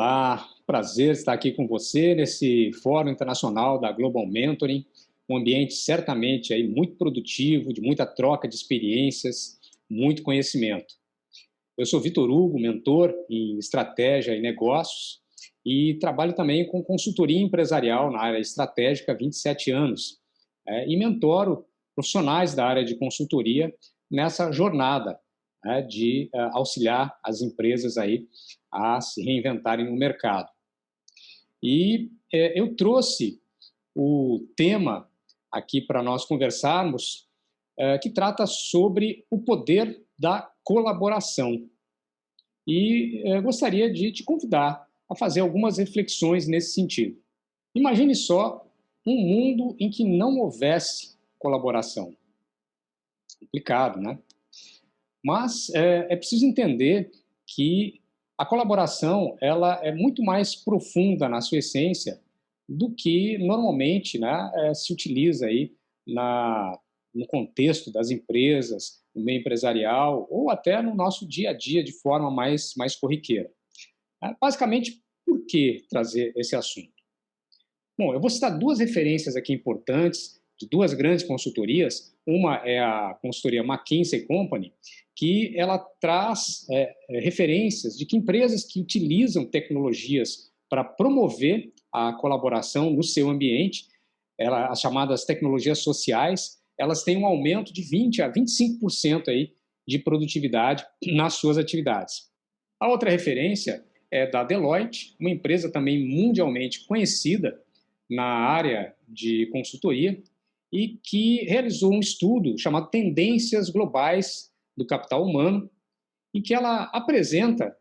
Olá, prazer estar aqui com você nesse Fórum Internacional da Global Mentoring, um ambiente certamente aí muito produtivo, de muita troca de experiências, muito conhecimento. Eu sou Vitor Hugo, mentor em estratégia e negócios e trabalho também com consultoria empresarial na área estratégica há 27 anos e mentoro profissionais da área de consultoria nessa jornada de auxiliar as empresas aí a se reinventarem no mercado. E eu trouxe o tema aqui para nós conversarmos, que trata sobre o poder da colaboração. E gostaria de te convidar a fazer algumas reflexões nesse sentido. Imagine só um mundo em que não houvesse colaboração. Complicado, né? Mas é preciso entender que a colaboração ela é muito mais profunda na sua essência do que normalmente se utiliza aí no contexto das empresas, no meio empresarial ou até no nosso dia a dia de forma mais corriqueira. Basicamente, por que trazer esse assunto? Bom, eu vou citar duas referências aqui importantes de duas grandes consultorias. Uma é a consultoria McKinsey Company, que ela traz referências de que empresas que utilizam tecnologias para promover a colaboração no seu ambiente, as chamadas tecnologias sociais, elas têm um aumento de 20% a 25% aí de produtividade nas suas atividades. A outra referência é da Deloitte, uma empresa também mundialmente conhecida na área de consultoria e que realizou um estudo chamado Tendências Globais do Capital Humano, em que ela apresenta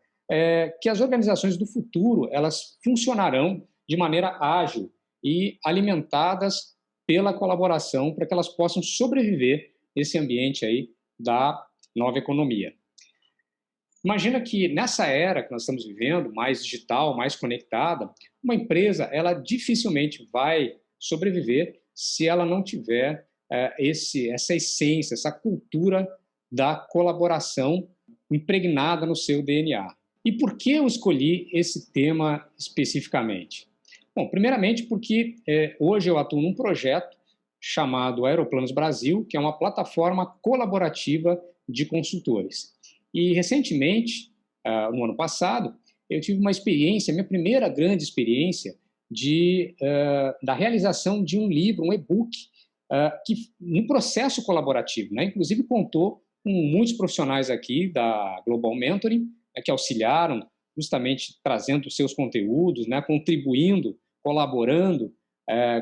que as organizações do futuro elas funcionarão de maneira ágil e alimentadas pela colaboração para que elas possam sobreviver nesse ambiente aí da nova economia. Imagina que nessa era que nós estamos vivendo, mais digital, mais conectada, uma empresa ela dificilmente vai sobreviver se ela não tiver essa essência, essa cultura da colaboração impregnada no seu DNA. E por que eu escolhi esse tema especificamente? Bom, primeiramente porque hoje eu atuo num projeto chamado Aeroplanos Brasil, que é uma plataforma colaborativa de consultores. E recentemente, no ano passado, eu tive uma experiência, minha primeira grande experiência da realização de um livro, um e-book, no processo colaborativo, inclusive contou com muitos profissionais aqui da Global Mentoring, que auxiliaram justamente trazendo os seus conteúdos, contribuindo, colaborando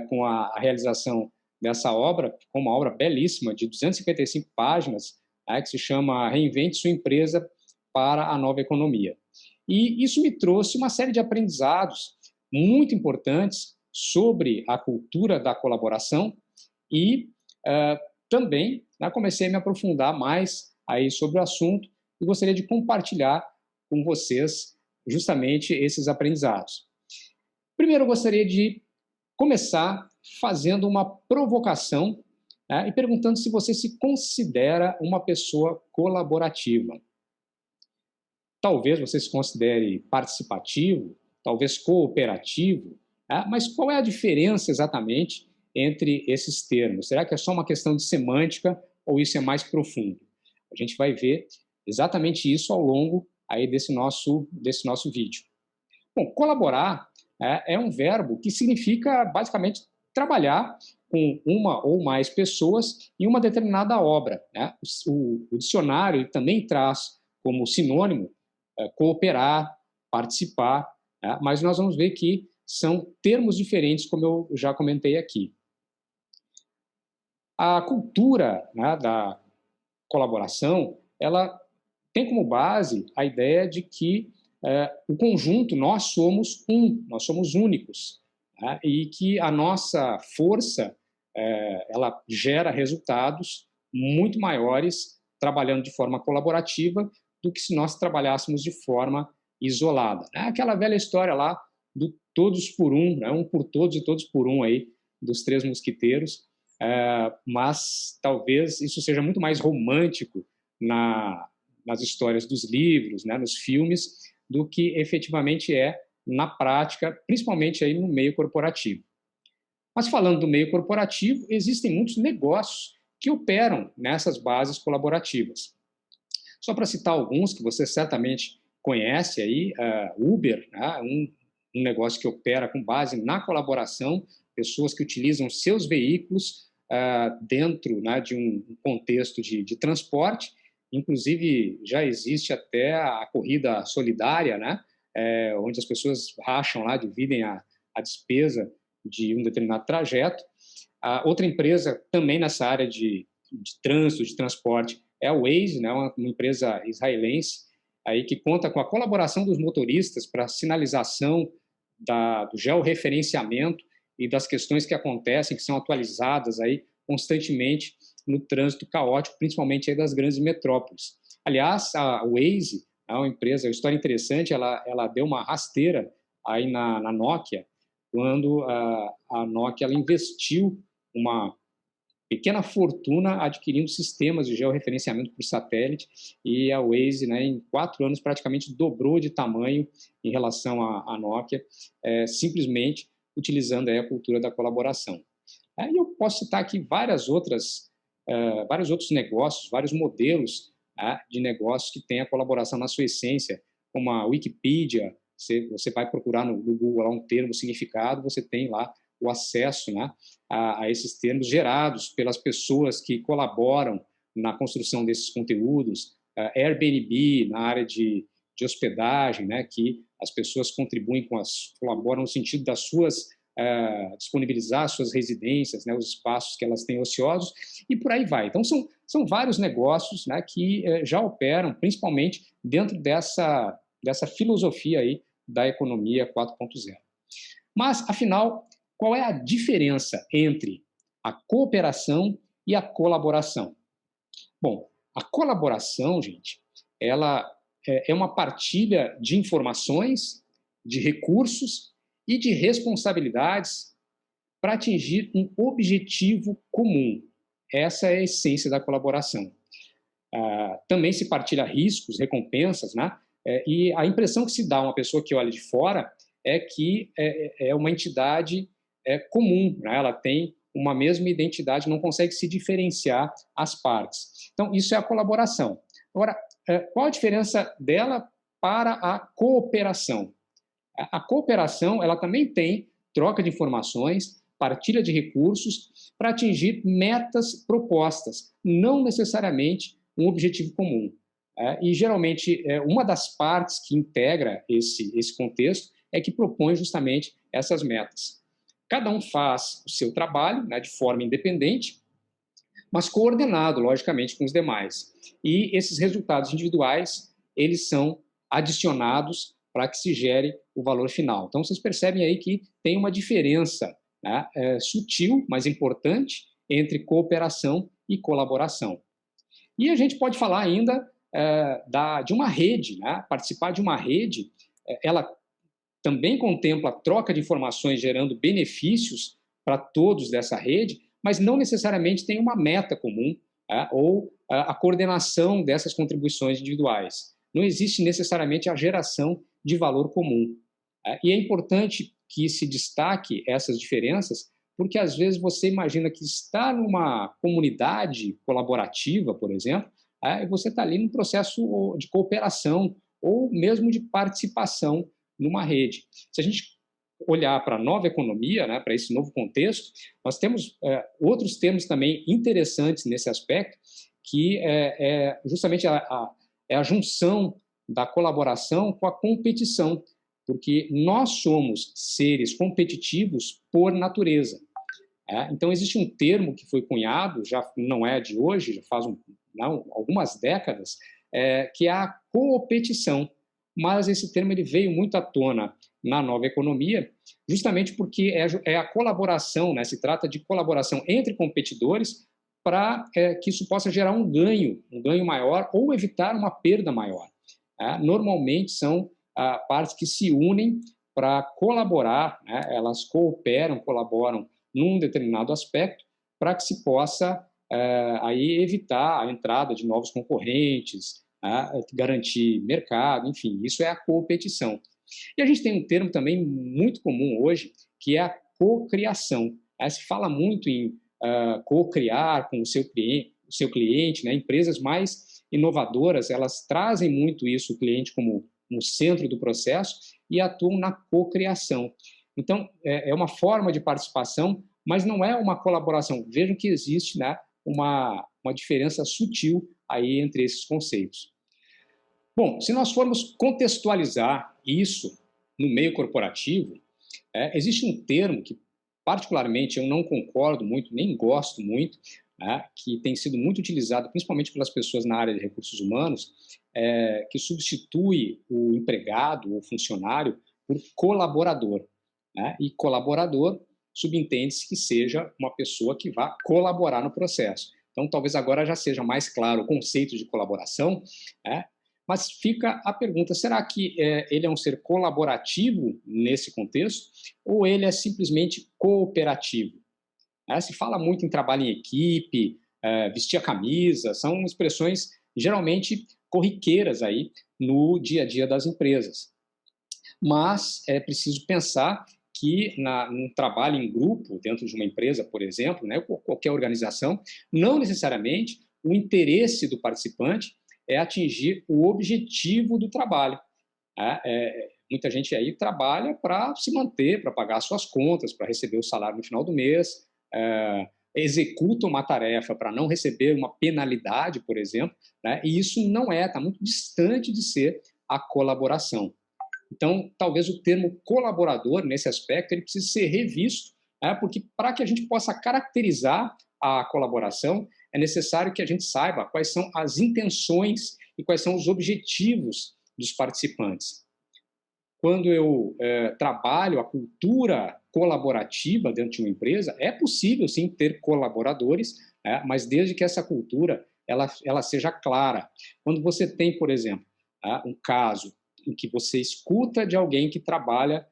com a realização dessa obra, com uma obra belíssima de 255 páginas, que se chama Reinvente Sua Empresa para a Nova Economia. E isso me trouxe uma série de aprendizados muito importantes sobre a cultura da colaboração e também comecei a me aprofundar mais aí sobre o assunto e gostaria de compartilhar com vocês justamente esses aprendizados. Primeiro, eu gostaria de começar fazendo uma provocação e perguntando se você se considera uma pessoa colaborativa. Talvez você se considere participativo, talvez cooperativo, mas qual é a diferença exatamente entre esses termos? Será que é só uma questão de semântica ou isso é mais profundo? A gente vai ver exatamente isso ao longo aí desse nosso vídeo. Bom, colaborar é um verbo que significa basicamente trabalhar com uma ou mais pessoas em uma determinada obra. O dicionário também traz como sinônimo cooperar, participar, mas nós vamos ver que são termos diferentes, como eu já comentei aqui. A cultura da colaboração, ela tem como base a ideia de que o conjunto, nós somos únicos, e que a nossa força ela gera resultados muito maiores trabalhando de forma colaborativa do que se nós trabalhássemos de forma isolada. Aquela velha história lá do todos por um, um por todos e todos por um aí, dos Três Mosquiteiros, mas talvez isso seja muito mais romântico nas histórias dos livros, nos filmes, do que efetivamente é na prática, principalmente aí no meio corporativo. Mas falando do meio corporativo, existem muitos negócios que operam nessas bases colaborativas. Só para citar alguns que você certamente conhece aí, Uber, né, um negócio que opera com base na colaboração, pessoas que utilizam seus veículos dentro, né, de um contexto de transporte. Inclusive, já existe até a corrida solidária, né, onde as pessoas racham lá, dividem a despesa de um determinado trajeto. Outra empresa também nessa área de trânsito, de transporte, é a Waze, né, uma empresa israelense, aí que conta com a colaboração dos motoristas para sinalização do georreferenciamento e das questões que acontecem, que são atualizadas aí constantemente no trânsito caótico, principalmente aí das grandes metrópoles. Aliás, a Waze é uma empresa, uma história interessante, ela deu uma rasteira aí na Nokia, quando a Nokia ela investiu uma pequena fortuna adquirindo sistemas de georreferenciamento por satélite, e a Waze, né, em 4 anos, praticamente dobrou de tamanho em relação à Nokia, simplesmente utilizando aí a cultura da colaboração. E eu posso citar aqui vários outros negócios, vários modelos de negócios que têm a colaboração na sua essência, como a Wikipedia. Você vai procurar no Google lá um termo, significado, você tem lá o acesso, né, a esses termos gerados pelas pessoas que colaboram na construção desses conteúdos. Airbnb, na área de hospedagem, né, que as pessoas contribuem colaboram no sentido das suas disponibilizar suas residências, né, os espaços que elas têm ociosos, e por aí vai. Então, são vários negócios, né, que já operam, principalmente dentro dessa filosofia aí da economia 4.0. Mas, afinal, qual é a diferença entre a cooperação e a colaboração? Bom, a colaboração, gente, ela é uma partilha de informações, de recursos e de responsabilidades para atingir um objetivo comum. Essa é a essência da colaboração. Também se partilha riscos, recompensas, né? E a impressão que se dá a uma pessoa que olha de fora é que é uma entidade comum, né? Ela tem uma mesma identidade, não consegue se diferenciar as partes. Então, isso é a colaboração. Agora, qual a diferença dela para a cooperação? A cooperação, ela também tem troca de informações, partilha de recursos para atingir metas propostas, não necessariamente um objetivo comum. E, geralmente, uma das partes que integra esse contexto é que propõe justamente essas metas. Cada um faz o seu trabalho, né, de forma independente, mas coordenado, logicamente, com os demais. E esses resultados individuais, eles são adicionados para que se gere o valor final. Então, vocês percebem aí que tem uma diferença, né, sutil, mas importante, entre cooperação e colaboração. E a gente pode falar ainda de uma rede, né? Participar de uma rede, ela também contempla a troca de informações gerando benefícios para todos dessa rede, mas não necessariamente tem uma meta comum ou a coordenação dessas contribuições individuais. Não existe necessariamente a geração de valor comum. E é importante que se destaque essas diferenças, porque às vezes você imagina que está numa comunidade colaborativa, por exemplo, e você está ali num processo de cooperação ou mesmo de participação numa rede. Se a gente olhar para a nova economia, né, para esse novo contexto, nós temos outros termos também interessantes nesse aspecto, que justamente a junção da colaboração com a competição, porque nós somos seres competitivos por natureza. Então, existe um termo que foi cunhado, já não é de hoje, já faz algumas décadas, que é a coopetição. Mas esse termo ele veio muito à tona na nova economia, justamente porque é a colaboração, né? Se trata de colaboração entre competidores para que isso possa gerar um ganho maior ou evitar uma perda maior. Normalmente são partes que se unem para colaborar, né? Elas colaboram num determinado aspecto para que se possa aí evitar a entrada de novos concorrentes, garantir mercado, enfim, isso é a competição. E a gente tem um termo também muito comum hoje, que é a cocriação. Se fala muito em co-criar com o seu cliente, né? Empresas mais inovadoras, elas trazem muito isso, o cliente como no centro do processo e atuam na cocriação. Então, é uma forma de participação, mas não é uma colaboração. Vejam que existe, né, uma diferença sutil aí entre esses conceitos. Bom, se nós formos contextualizar isso no meio corporativo, existe um termo que, particularmente, eu não concordo muito, nem gosto muito, que tem sido muito utilizado, principalmente pelas pessoas na área de recursos humanos, que substitui o empregado ou funcionário por colaborador. E colaborador subentende-se que seja uma pessoa que vá colaborar no processo. Então, talvez agora já seja mais claro o conceito de colaboração, mas fica a pergunta, será que ele é um ser colaborativo nesse contexto ou ele é simplesmente cooperativo? Se fala muito em trabalho em equipe, vestir a camisa, são expressões geralmente corriqueiras aí no dia a dia das empresas. Mas é preciso pensar que num trabalho em grupo, dentro de uma empresa, por exemplo, né, ou qualquer organização, não necessariamente o interesse do participante é atingir o objetivo do trabalho. Muita gente aí trabalha para se manter, para pagar suas contas, para receber o salário no final do mês, executa uma tarefa para não receber uma penalidade, por exemplo, né? E isso não está muito distante de ser a colaboração. Então, talvez o termo colaborador, nesse aspecto, ele precise ser revisto, porque para que a gente possa caracterizar a colaboração, é necessário que a gente saiba quais são as intenções e quais são os objetivos dos participantes. Quando eu trabalho a cultura colaborativa dentro de uma empresa, é possível, sim, ter colaboradores, mas desde que essa cultura ela seja clara. Quando você tem, por exemplo, um caso em que você escuta de alguém que trabalha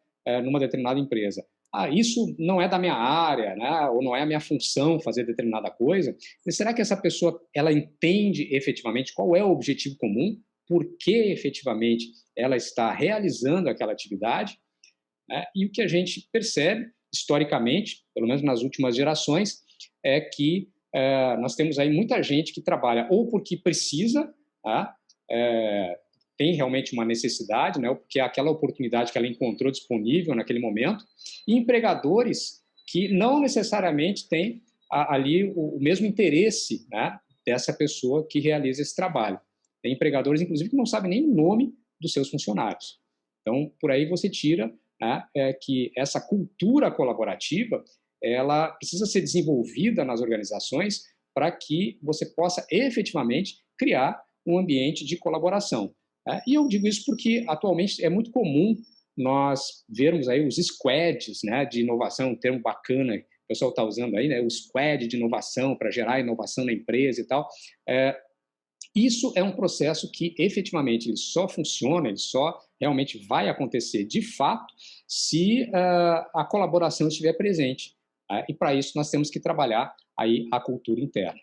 numa determinada empresa, isso não é da minha área, né? Ou não é a minha função fazer determinada coisa, mas será que essa pessoa ela entende efetivamente qual é o objetivo comum? Por que efetivamente ela está realizando aquela atividade? E o que a gente percebe, historicamente, pelo menos nas últimas gerações, é que nós temos aí muita gente que trabalha ou porque precisa, tem realmente uma necessidade, né, ou porque é aquela oportunidade que ela encontrou disponível naquele momento, e empregadores que não necessariamente têm ali o mesmo interesse, né, dessa pessoa que realiza esse trabalho. Tem empregadores, inclusive, que não sabem nem o nome dos seus funcionários. Então, por aí você tira que essa cultura colaborativa ela precisa ser desenvolvida nas organizações para que você possa efetivamente criar um ambiente de colaboração. E eu digo isso porque atualmente é muito comum nós vermos aí os squads, né, de inovação, um termo bacana que o pessoal está usando aí, né, o squad de inovação para gerar inovação na empresa e tal. Isso é um processo que efetivamente ele só funciona, ele só realmente vai acontecer de fato se a colaboração estiver presente. E para isso nós temos que trabalhar aí a cultura interna.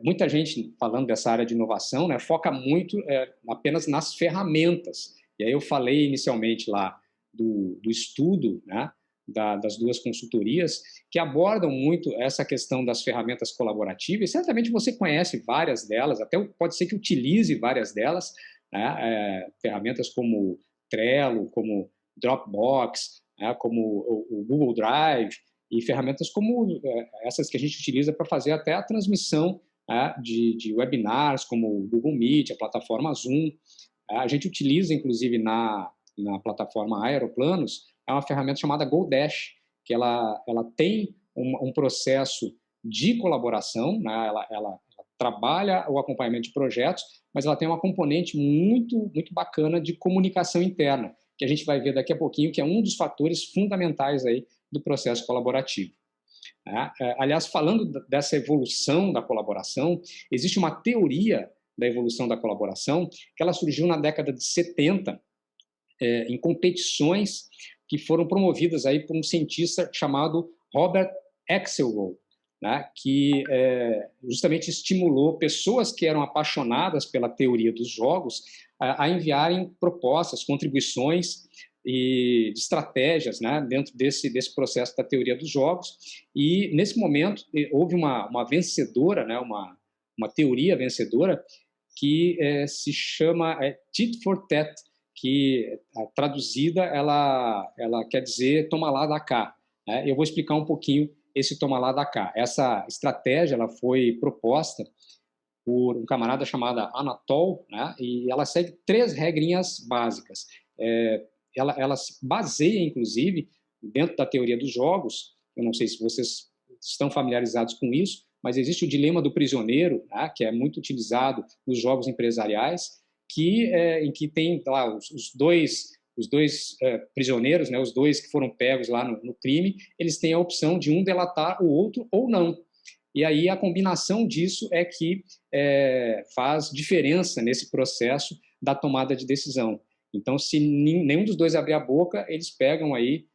Muita gente falando dessa área de inovação, né, foca muito apenas nas ferramentas. E aí eu falei inicialmente lá do estudo, né, das duas consultorias, que abordam muito essa questão das ferramentas colaborativas. Certamente você conhece várias delas, até pode ser que utilize várias delas, né, ferramentas como Trello, como Dropbox, né, como o Google Drive, e ferramentas como essas que a gente utiliza para fazer até a transmissão de webinars, como o Google Meet, a plataforma Zoom. A gente utiliza, inclusive, na plataforma Aeroplanos, é uma ferramenta chamada GoDash, que ela tem um processo de colaboração, né? ela trabalha o acompanhamento de projetos, mas ela tem uma componente muito, muito bacana de comunicação interna, que a gente vai ver daqui a pouquinho, que é um dos fatores fundamentais aí do processo colaborativo. Aliás, falando dessa evolução da colaboração, existe uma teoria da evolução da colaboração que ela surgiu na década de 70, em competições que foram promovidas aí por um cientista chamado Robert Axelrod, né, que justamente estimulou pessoas que eram apaixonadas pela teoria dos jogos a enviarem propostas, contribuições e de estratégias, né, dentro desse processo da teoria dos jogos. E, nesse momento, houve uma vencedora, né, uma teoria vencedora, que se chama Tit for Tat, que, traduzida, ela quer dizer toma lá, dá cá. Né? Eu vou explicar um pouquinho esse toma lá, dá cá. Essa estratégia ela foi proposta por um camarada chamado Anatol, né? E ela segue 3 regrinhas básicas. Ela se baseia, inclusive, dentro da teoria dos jogos. Eu não sei se vocês estão familiarizados com isso, mas existe o dilema do prisioneiro, né, que é muito utilizado nos jogos empresariais, em que tem lá os dois prisioneiros, né, os 2 que foram pegos lá no crime, eles têm a opção de um delatar o outro ou não. E aí a combinação disso é que faz diferença nesse processo da tomada de decisão. Então, se nenhum dos 2 abrir a boca, eles pegam aí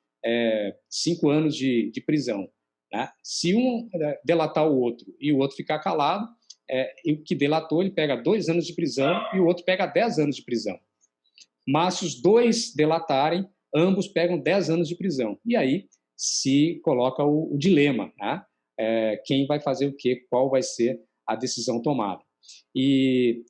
5 anos de prisão. Né? Se um delatar o outro e o outro ficar calado, o que delatou ele pega 2 anos de prisão e o outro pega 10 anos de prisão. Mas se os 2 delatarem, ambos pegam 10 anos de prisão. E aí se coloca o dilema, né? Quem vai fazer o quê, qual vai ser a decisão tomada. E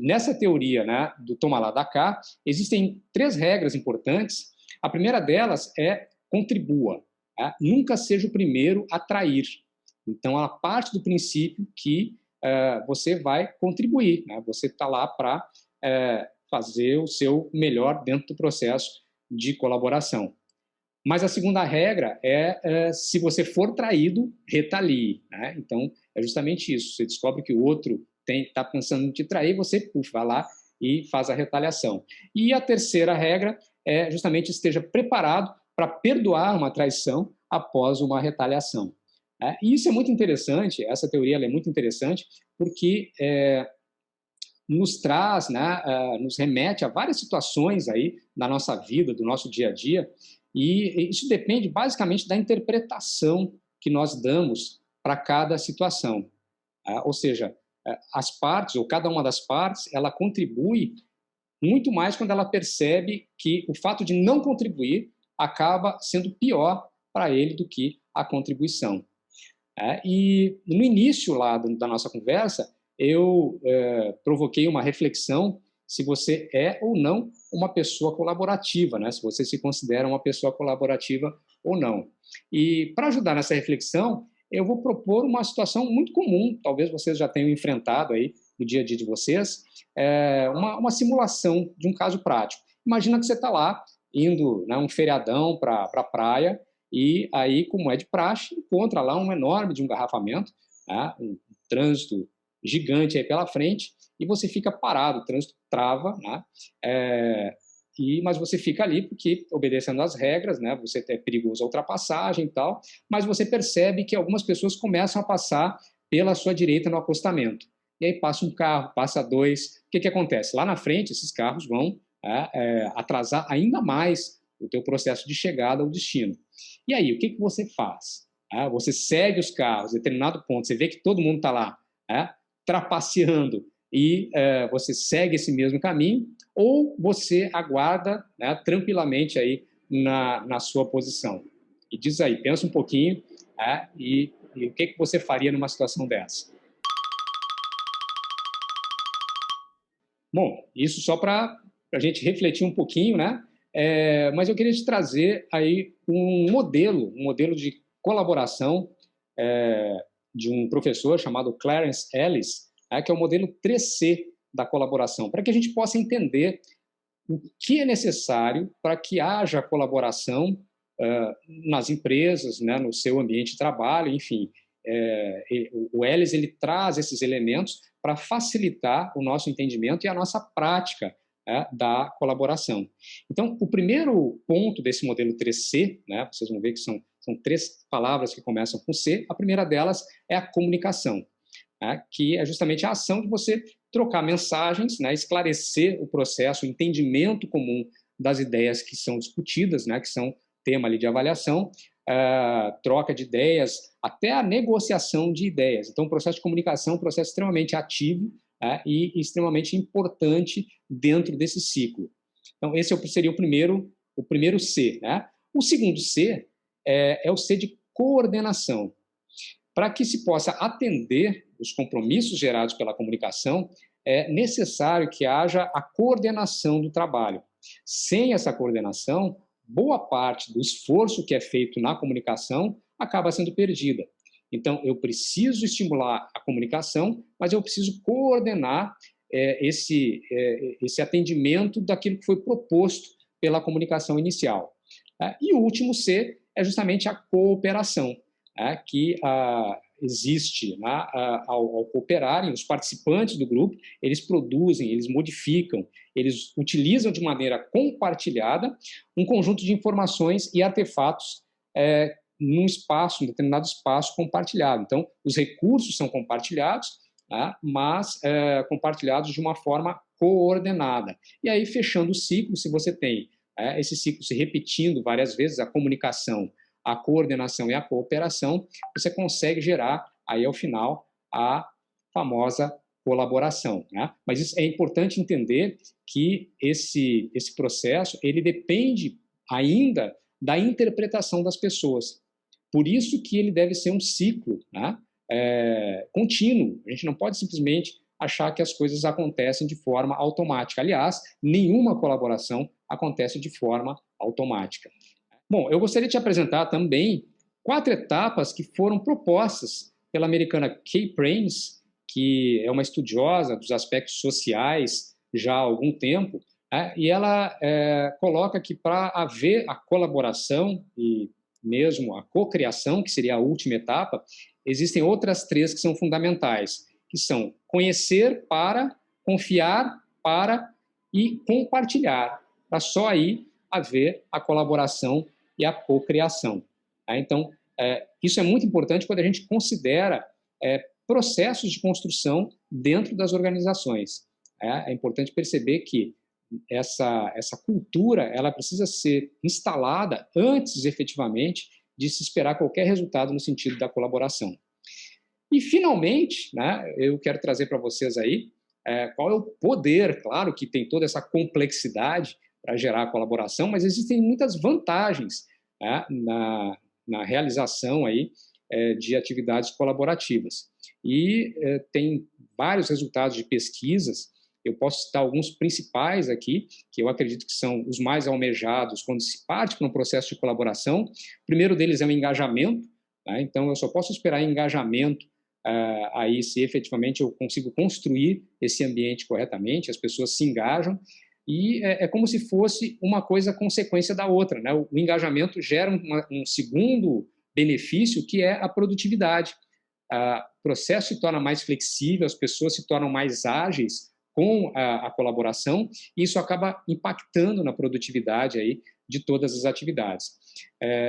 nessa teoria, né, do toma lá, dá cá, existem 3 regras importantes. A primeira delas é contribua. Nunca seja o primeiro a trair. Então, ela parte do princípio que você vai contribuir, né? Você está lá para fazer o seu melhor dentro do processo de colaboração. Mas a segunda regra se você for traído, retalie. Né? Então, é justamente isso. Você descobre que o outro está pensando em te trair, você vai lá e faz a retaliação. E a terceira regra é justamente esteja preparado para perdoar uma traição após uma retaliação. E isso é muito interessante, essa teoria é muito interessante, porque nos traz, né, nos remete a várias situações aí da nossa vida, do nosso dia a dia, e isso depende basicamente da interpretação que nós damos para cada situação. Ou seja, as partes, ou cada uma das partes, ela contribui muito mais quando ela percebe que o fato de não contribuir acaba sendo pior para ele do que a contribuição. E no início lá da nossa conversa, eu provoquei uma reflexão se você é ou não uma pessoa colaborativa, né? Se você se considera uma pessoa colaborativa ou não. E para ajudar nessa reflexão, eu vou propor uma situação muito comum, talvez vocês já tenham enfrentado aí no dia a dia de vocês, uma simulação de um caso prático. Imagina que você está lá, indo, né, um feriadão para a praia, e aí, como é de praxe, encontra lá um enorme de um engarrafamento, né, um trânsito gigante aí pela frente, e você fica parado, o trânsito trava, né, mas você fica ali porque, obedecendo às regras, né, você é perigoso a ultrapassagem e tal, mas você percebe que algumas pessoas começam a passar pela sua direita no acostamento. E aí passa um carro, passa 2, o que acontece? Lá na frente, esses carros vão atrasar ainda mais o teu processo de chegada ao destino. E aí, o que você faz? Você segue os carros, em determinado ponto, você vê que todo mundo está lá trapaceando e você segue esse mesmo caminho, ou você aguarda, né, tranquilamente aí na sua posição. E diz aí, pensa um pouquinho, e o que você faria numa situação dessa? Bom, isso só para a gente refletir um pouquinho, né? Mas eu queria te trazer aí um modelo de colaboração de um professor chamado Clarence Ellis, que é o modelo 3C da colaboração, para que a gente possa entender o que é necessário para que haja colaboração nas empresas, né, no seu ambiente de trabalho, enfim. O Ellis ele traz esses elementos para facilitar o nosso entendimento e a nossa prática da colaboração. Então, o primeiro ponto desse modelo 3C, né, vocês vão ver que são 3 palavras que começam com C, a primeira delas é a comunicação, que é justamente a ação de você trocar mensagens, né, esclarecer o processo, o entendimento comum das ideias que são discutidas, né, que são tema ali de avaliação, troca de ideias, até a negociação de ideias. Então, o processo de comunicação é um processo extremamente ativo, e extremamente importante dentro desse ciclo. Então, esse seria o primeiro C. Né? O segundo C é o C de coordenação. Para que se possa atender os compromissos gerados pela comunicação, é necessário que haja a coordenação do trabalho. Sem essa coordenação, boa parte do esforço que é feito na comunicação acaba sendo perdida. Então, eu preciso estimular a comunicação, mas eu preciso coordenar esse atendimento daquilo que foi proposto pela comunicação inicial. E o último C é justamente a cooperação, que existe ao cooperarem, os participantes do grupo, eles produzem, eles modificam, eles utilizam de maneira compartilhada um conjunto de informações e artefatos num determinado espaço compartilhado. Então, os recursos são compartilhados, mas compartilhados de uma forma coordenada. E aí, fechando o ciclo, se você tem esse ciclo se repetindo várias vezes, a comunicação, a coordenação e a cooperação, você consegue gerar, aí ao final, a famosa colaboração. Né? Mas isso é importante entender que esse processo ele depende ainda da interpretação das pessoas. Por isso que ele deve ser um ciclo, né? Contínuo. A gente não pode simplesmente achar que as coisas acontecem de forma automática. Aliás, nenhuma colaboração acontece de forma automática. Bom, eu gostaria de te apresentar também 4 etapas que foram propostas pela americana Kay Praines, que é uma estudiosa dos aspectos sociais já há algum tempo, e ela coloca que para haver a colaboração e mesmo a cocriação, que seria a última etapa, existem outras 3 que são fundamentais, que são conhecer para, confiar para e compartilhar, para só aí haver a colaboração e a cocriação. Então, isso é muito importante quando a gente considera processos de construção dentro das organizações. É importante perceber que essa cultura ela precisa ser instalada antes, efetivamente, de se esperar qualquer resultado no sentido da colaboração. E, finalmente, né, eu quero trazer para vocês aí qual é o poder, claro que tem toda essa complexidade para gerar a colaboração, mas existem muitas vantagens na realização aí, de atividades colaborativas. E tem vários resultados de pesquisas, eu posso citar alguns principais aqui, que eu acredito que são os mais almejados quando se parte para um processo de colaboração. O primeiro deles é o engajamento, então eu só posso esperar engajamento aí se efetivamente eu consigo construir esse ambiente corretamente, as pessoas se engajam, e é como se fosse uma coisa consequência da outra, né? O engajamento gera um segundo benefício, que é a produtividade. O processo se torna mais flexível, as pessoas se tornam mais ágeis com a colaboração, e isso acaba impactando na produtividade aí de todas as atividades.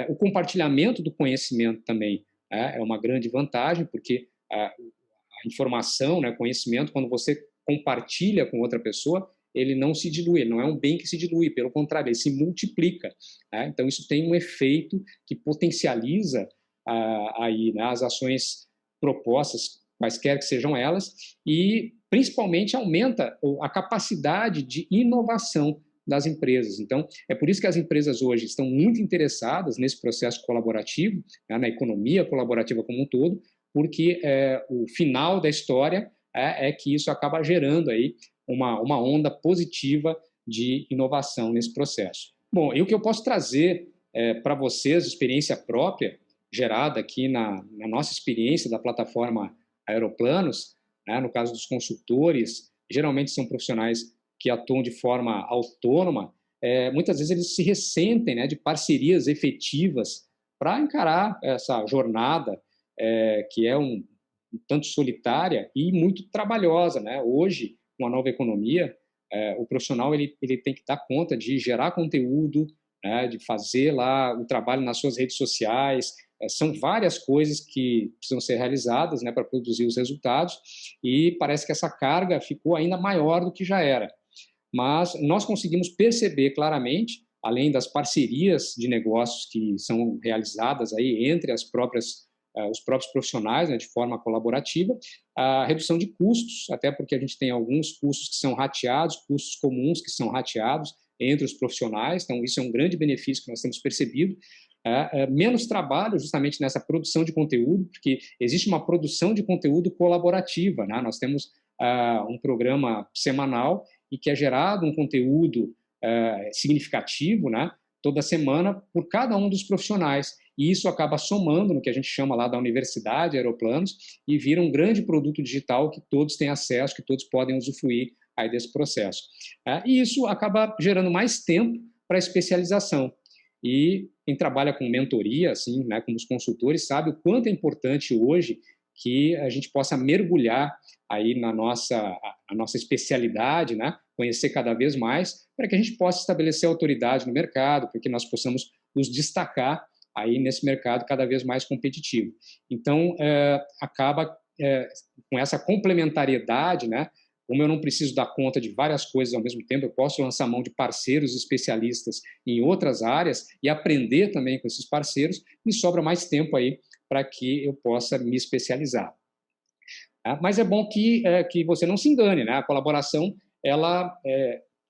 O compartilhamento do conhecimento também é uma grande vantagem, porque a informação, né, conhecimento, quando você compartilha com outra pessoa, ele não se dilui, ele não é um bem que se dilui, pelo contrário, ele se multiplica. Então, isso tem um efeito que potencializa aí, né, as ações propostas, quaisquer que sejam elas, e principalmente aumenta a capacidade de inovação das empresas. Então, é por isso que as empresas hoje estão muito interessadas nesse processo colaborativo, né, na economia colaborativa como um todo, porque o final da história é que isso acaba gerando aí uma onda positiva de inovação nesse processo. Bom, e o que eu posso trazer para vocês, experiência própria, gerada aqui na nossa experiência da plataforma Aeroplanos, né, no caso dos consultores, geralmente são profissionais que atuam de forma autônoma, muitas vezes eles se ressentem, né, de parcerias efetivas para encarar essa jornada que é um tanto solitária e muito trabalhosa, né? Hoje, com a nova economia, o profissional ele tem que dar conta de gerar conteúdo, né, de fazer lá o trabalho nas suas redes sociais. São várias coisas que precisam ser realizadas, né, para produzir os resultados, e parece que essa carga ficou ainda maior do que já era. Mas nós conseguimos perceber claramente, além das parcerias de negócios que são realizadas aí entre as próprias os próprios profissionais, né, de forma colaborativa, a redução de custos, até porque a gente tem alguns custos que são rateados, custos comuns que são rateados entre os profissionais, então isso é um grande benefício que nós temos percebido. Menos trabalho justamente nessa produção de conteúdo, porque existe uma produção de conteúdo colaborativa, né? Nós temos um programa semanal e que é gerado um conteúdo significativo, né, toda semana por cada um dos profissionais, e isso acaba somando no que a gente chama lá da Universidade Aeroplanos e vira um grande produto digital que todos têm acesso, que todos podem usufruir aí desse processo. E isso acaba gerando mais tempo para especialização. E quem trabalha com mentoria, assim, né, como os consultores, sabe o quanto é importante hoje que a gente possa mergulhar aí na nossa especialidade, né, conhecer cada vez mais, para que a gente possa estabelecer autoridade no mercado, para que nós possamos nos destacar aí nesse mercado cada vez mais competitivo. Então, acaba com essa complementariedade, né, como eu não preciso dar conta de várias coisas ao mesmo tempo, eu posso lançar mão de parceiros especialistas em outras áreas e aprender também com esses parceiros, me sobra mais tempo aí para que eu possa me especializar. Mas é bom que você não se engane, né? A colaboração ela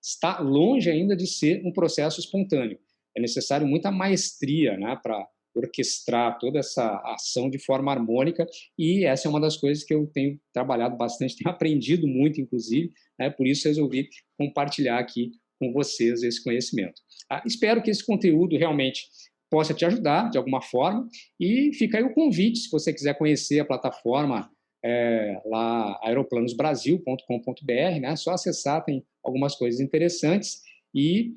está longe ainda de ser um processo espontâneo. É necessário muita maestria, né, para orquestrar toda essa ação de forma harmônica, e essa é uma das coisas que eu tenho trabalhado bastante, tenho aprendido muito, inclusive, né, por isso resolvi compartilhar aqui com vocês esse conhecimento. Espero que esse conteúdo realmente possa te ajudar de alguma forma, e fica aí o convite, se você quiser conhecer a plataforma lá aeroplanosbrasil.com.br, né? Só acessar, tem algumas coisas interessantes e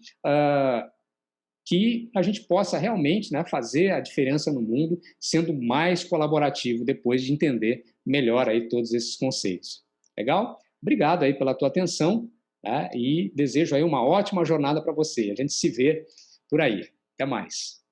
que a gente possa realmente, né, fazer a diferença no mundo, sendo mais colaborativo depois de entender melhor aí todos esses conceitos. Legal? Obrigado aí pela tua atenção, né, e desejo aí uma ótima jornada para você. A gente se vê por aí. Até mais.